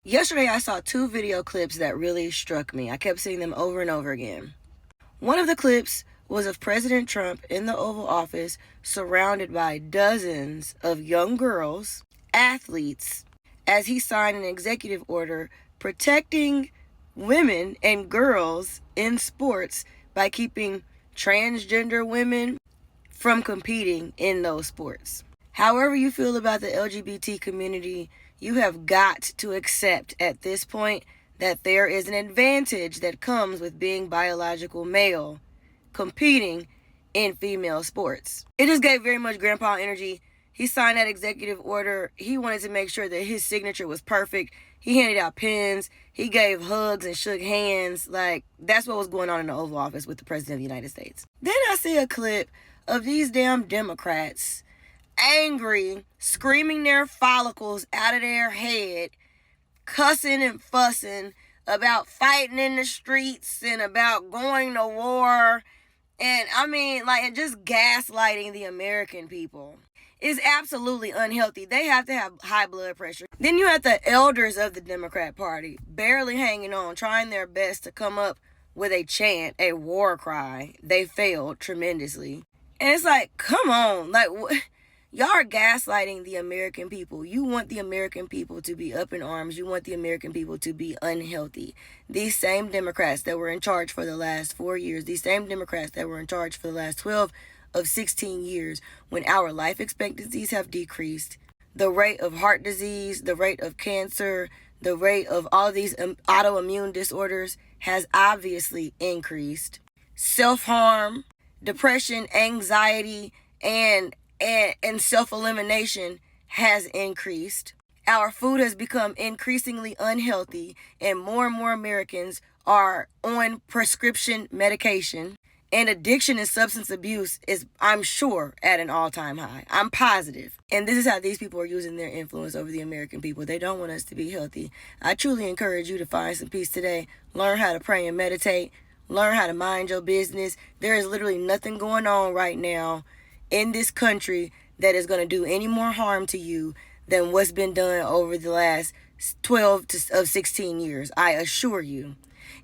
Yesterday, I saw two video clips that really struck me. I kept seeing them over and over again. One of the clips was of President Trump in the Oval Office surrounded by dozens of young girls, athletes, as he signed an executive order protecting women and girls in sports by keeping transgender women from competing in those sports. However you feel about the LGBT community, you have got to accept at this point that there is an advantage that comes with being biological male competing in female sports. It just gave very much grandpa energy. He signed that executive order. He wanted to make sure that his signature was perfect. He handed out pens. He gave hugs and shook hands. Like, that's what was going on in the Oval Office with the President of the United States. Then I see a clip of these damn Democrats angry, screaming their follicles out of their head, cussing and fussing about fighting in the streets and about going to war. And and just gaslighting the American people is absolutely unhealthy. They have to have high blood pressure. Then you have the elders of the Democrat Party barely hanging on, trying their best to come up with a chant, a war cry. They failed tremendously. And it's like, come on, y'all are gaslighting the American people. You want the American people to be up in arms. You want the American people to be unhealthy. These same Democrats that were in charge for the last 4 years, these same Democrats that were in charge for the last 12 of 16 years, when our life expectancies have decreased, the rate of heart disease, the rate of cancer, the rate of all these autoimmune disorders has obviously increased. Self-harm, depression, anxiety, and self-elimination has increased. Our food has become increasingly unhealthy, and more Americans are on prescription medication. And addiction and substance abuse is, I'm sure, at an all-time high. I'm positive. And this is how these people are using their influence over the American people. They don't want us to be healthy. I truly encourage you to find some peace today. Learn how to pray and meditate. Learn how to mind your business. There is literally nothing going on right now in this country that is going to do any more harm to you than what's been done over the last 12 of 16 years. I assure you.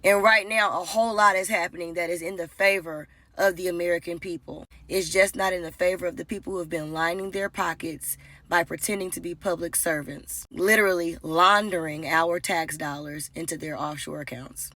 And right now, a whole lot is happening that is in the favor of the American people. It's just not in the favor of the people who have been lining their pockets by pretending to be public servants, literally laundering our tax dollars into their offshore accounts.